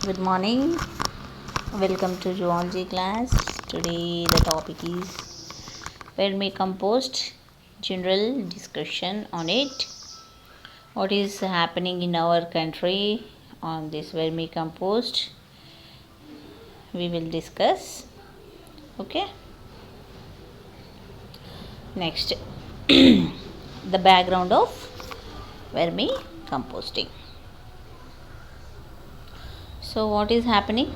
Good morning. Welcome to zoology class. Today the topic is vermicompost. General discussion on it. What is happening in our country on this vermicompost? We will discuss. Okay. Next, the background of vermicomposting. So, what is happening?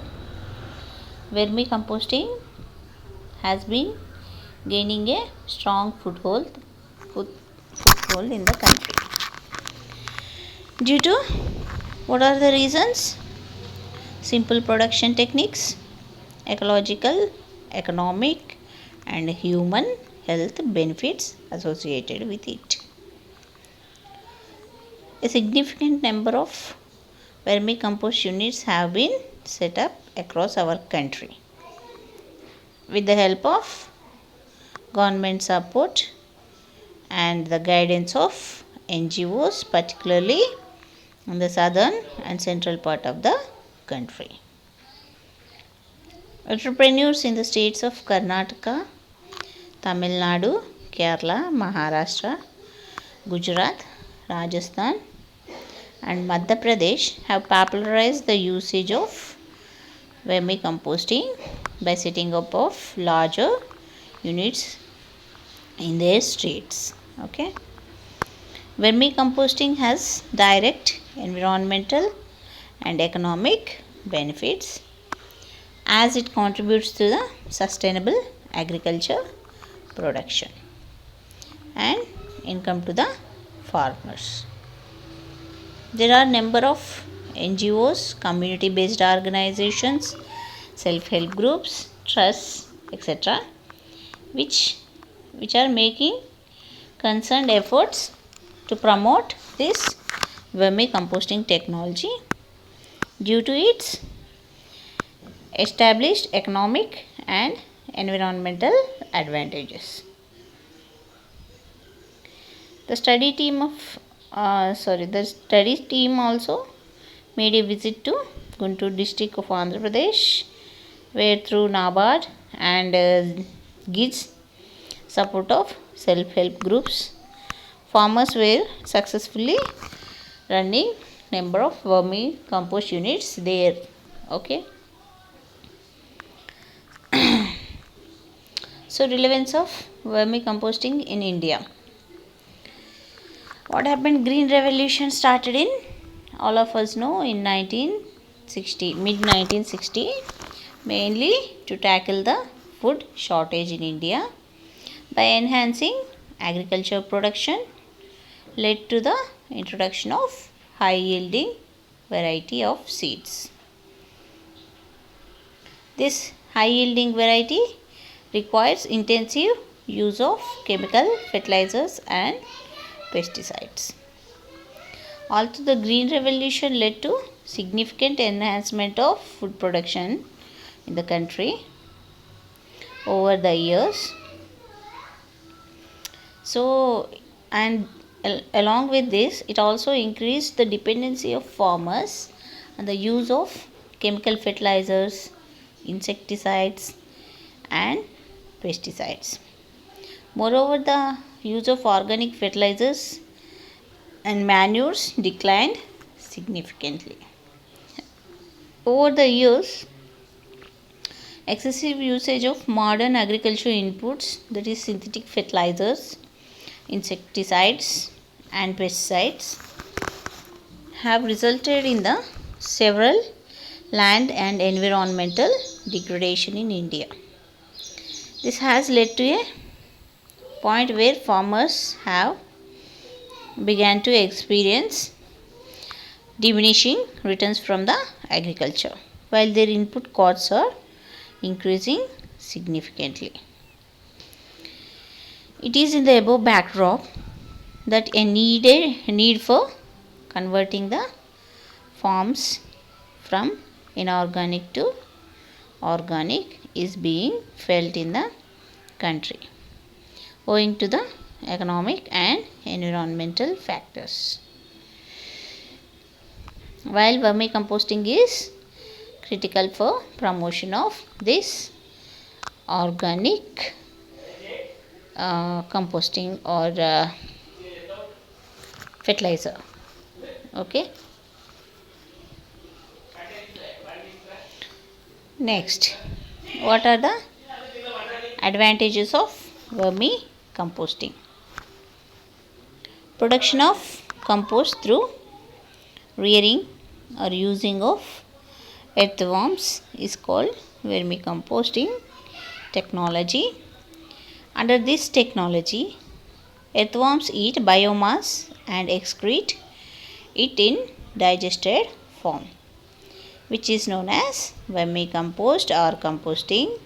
Vermicomposting has been gaining a strong foothold in the country. Due to what are the reasons? Simple production techniques, ecological, economic, and human health benefits associated with it. A significant number of vermicompost units have been set up across our country. With the help of government support and the guidance of NGOs, particularly in the southern and central part of the country. Entrepreneurs in the states of Karnataka, Tamil Nadu, Kerala, Maharashtra, Gujarat, Rajasthan, and Madhya Pradesh have popularized the usage of vermicomposting by setting up of larger units in their states. Okay. Vermicomposting has direct environmental and economic benefits as it contributes to the sustainable agriculture production and income to the farmers. There are number of NGOs, community based organizations, self-help groups, trusts, etc. which are making concerned efforts to promote this vermicomposting technology due to its established economic and environmental advantages. The study team also made a visit to Guntur district of Andhra Pradesh, where through NABARD and GIDS support of self-help groups, farmers were successfully running number of vermicompost units there. Okay. So, relevance of vermicomposting in India. What happened? Green Revolution started in, all of us know, in mid 1960, mainly to tackle the food shortage in India by enhancing agriculture production, led to the introduction of high yielding variety of seeds. This high yielding variety requires intensive use of chemical fertilizers and pesticides. Also, the Green Revolution led to significant enhancement of food production in the country over the years. So, and along with this, it also increased the dependency of farmers and the use of chemical fertilizers, insecticides, and pesticides. Moreover, the use of organic fertilizers and manures declined significantly. Over the years, excessive usage of modern agricultural inputs, that is synthetic fertilizers, insecticides, and pesticides, have resulted in the several land and environmental degradation in India. This has led to a point where farmers have began to experience diminishing returns from the agriculture, while their input costs are increasing significantly. It is in the above backdrop that a need for converting the farms from inorganic to organic is being felt in the country, owing to the economic and environmental factors. While vermicomposting is critical for promotion of this organic composting or fertilizer. Okay. Next, what are the advantages of vermicomposting? Production of compost through rearing or using of earthworms is called vermicomposting technology. Under this technology, earthworms eat biomass and excrete it in digested form, which is known as vermicompost or composting.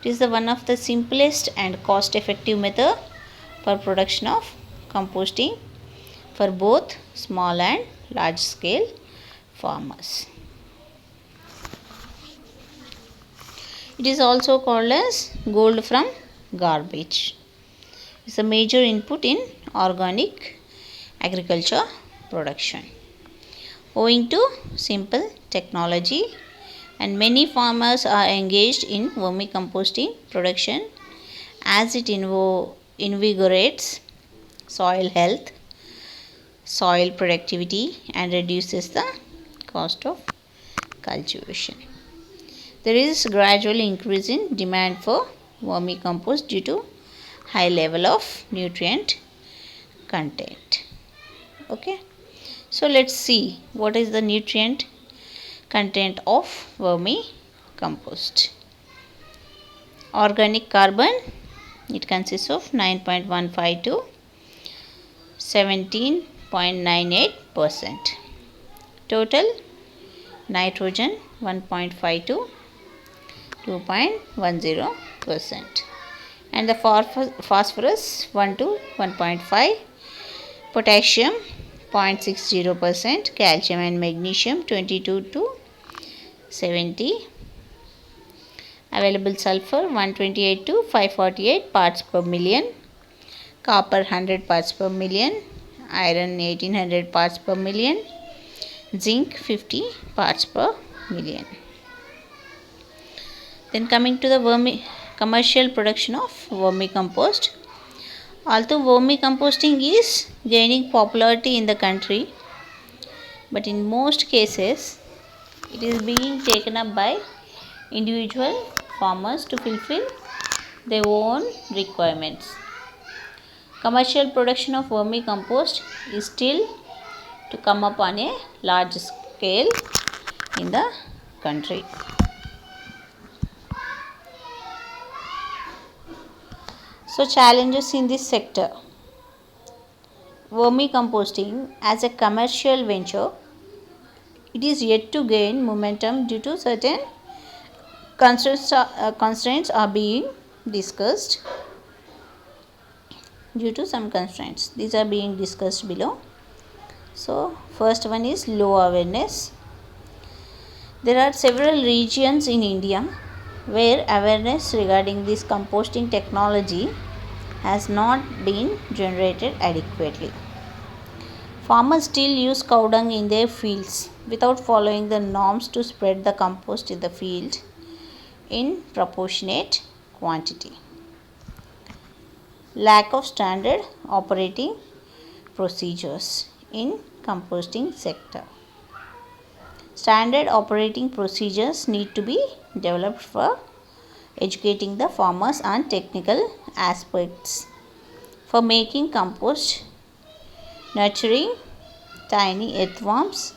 It is the one of the simplest and cost-effective method for production of composting for both small and large scale farmers. It is also called as gold from garbage. It is a major input in organic agriculture production. Owing to simple technology, and many farmers are engaged in vermicomposting production as it invigorates soil health, soil productivity, and reduces the cost of cultivation. There is gradual increase in demand for vermicompost due to high level of nutrient content. Okay, so let's see what is the nutrient content of vermicompost. Organic carbon, it consists of 9.15 to 17.98%. Total nitrogen 1.5 to 2.10%, and the phosphorus 1 to 1.5, potassium 0.60%, calcium and magnesium 22 to 70, available sulfur 128 to 548 parts per million, copper 100 parts per million, iron 1800 parts per million, zinc 50 parts per million. Then coming to the commercial production of vermicompost. Although vermicomposting is gaining popularity in the country, but in most cases it is being taken up by individual farmers to fulfill their own requirements. Commercial production of vermicompost is still to come up on a large scale in the country. So, challenges in this sector. Vermicomposting as a commercial venture, it is yet to gain momentum due to certain constraints are being discussed. Due to some constraints, these are being discussed below. So, first one is low awareness. There are several regions in India where awareness regarding this composting technology has not been generated adequately. Farmers still use cow dung in their fields without following the norms to spread the compost in the field in proportionate quantity. Lack of standard operating procedures in composting sector. Standard operating procedures need to be developed for educating the farmers on technical aspects for making compost, nurturing tiny earthworms,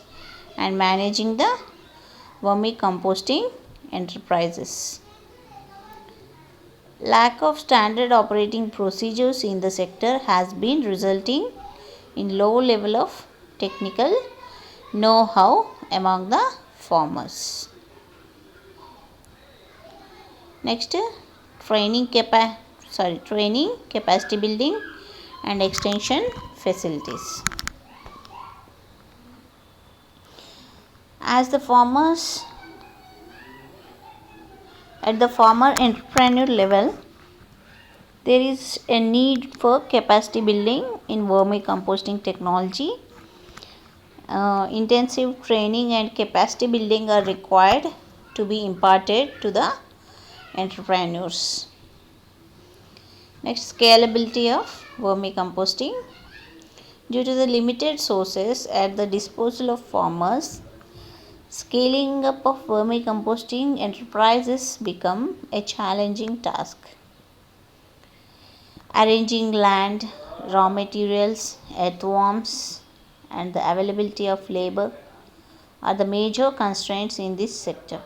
and managing the vermicomposting enterprises. Lack of standard operating procedures in the sector has been resulting in low level of technical know-how among the farmers. Next, training, capacity building and extension facilities. As the farmers at the farmer entrepreneur level, there is a need for capacity building in vermicomposting technology. Intensive training and capacity building are required to be imparted to the entrepreneurs. Next, scalability of vermicomposting. Due to the limited sources at the disposal of farmers, scaling up of vermicomposting enterprises become a challenging task. Arranging land, raw materials, earthworms, and the availability of labor are the major constraints in this sector.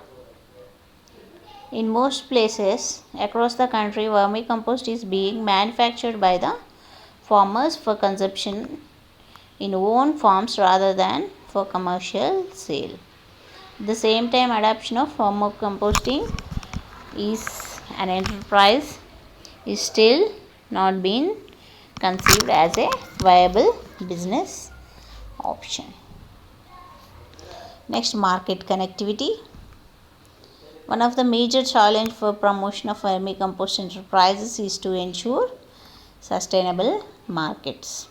In most places across the country, vermicompost is being manufactured by the farmers for consumption in own farms rather than for commercial sale. At the same time, adoption of vermicomposting is an enterprise is still not been conceived as a viable business option. Next, market connectivity. One of the major challenge for promotion of vermicompost enterprises is to ensure sustainable markets.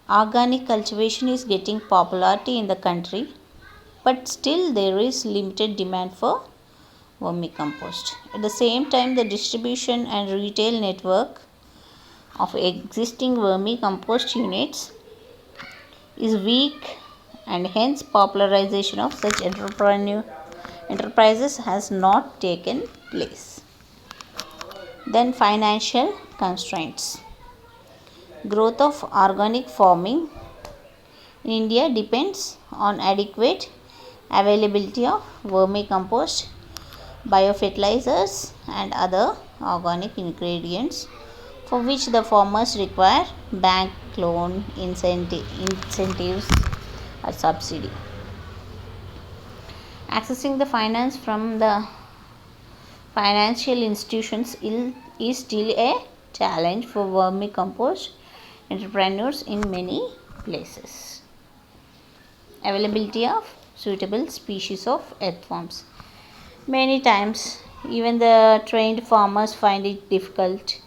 Organic cultivation is getting popularity in the country, but still there is limited demand for vermicompost. At the same time, the distribution and retail network of existing vermicompost units is weak, and hence popularization of such enterprises has not taken place. Then, financial constraints. Growth of organic farming in India depends on adequate availability of vermicompost, biofertilizers, and other organic ingredients, for which the farmers require bank loan incentives or subsidy. Accessing the finance from the financial institutions is still a challenge for vermicompost entrepreneurs in many places. Availability of suitable species of earthworms. Many times, even the trained farmers find it difficult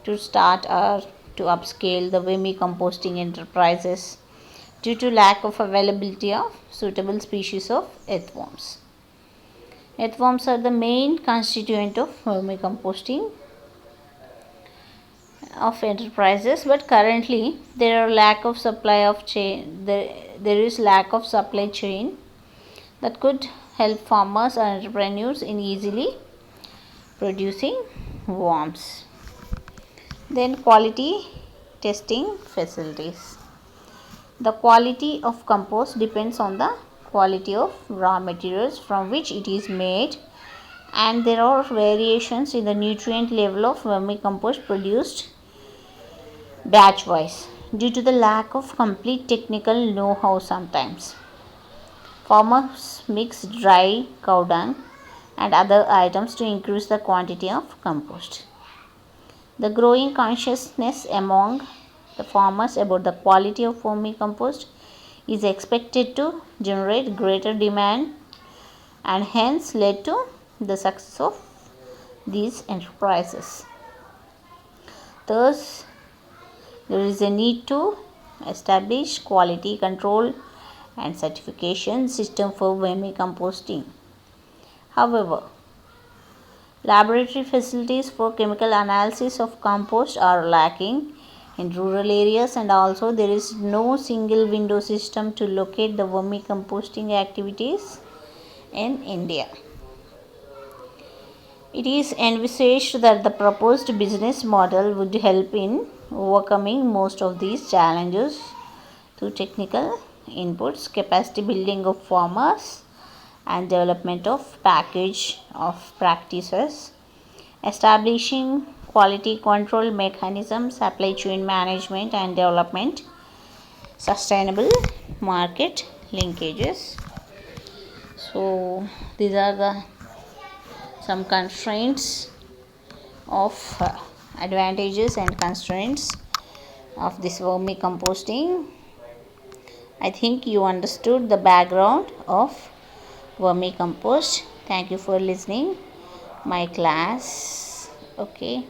to start or to upscale the vermicomposting enterprises due to lack of availability of suitable species of earthworms. Earthworms are the main constituent of vermicomposting of enterprises, but currently there is lack of supply chain that could help farmers and entrepreneurs in easily producing worms. Then, quality testing facilities. The quality of compost depends on the quality of raw materials from which it is made, and there are variations in the nutrient level of vermicompost produced batch wise due to the lack of complete technical know-how. Sometimes farmers mix dry cow dung and other items to increase the quantity of compost. The growing consciousness among the farmers about the quality of vermicompost is expected to generate greater demand and hence led to the success of these enterprises. Thus, there is a need to establish quality control and certification system for vermicomposting. However, laboratory facilities for chemical analysis of compost are lacking in rural areas, and also there is no single window system to locate the vermicomposting activities in India. It is envisaged that the proposed business model would help in overcoming most of these challenges through technical inputs, capacity building of farmers, and development of package of practices, establishing quality control mechanisms, supply chain management, and development sustainable market linkages. So these are the some constraints of advantages and constraints of this vermicomposting. I think you understood the background of vermicompost. Thank you for listening my class. Okay.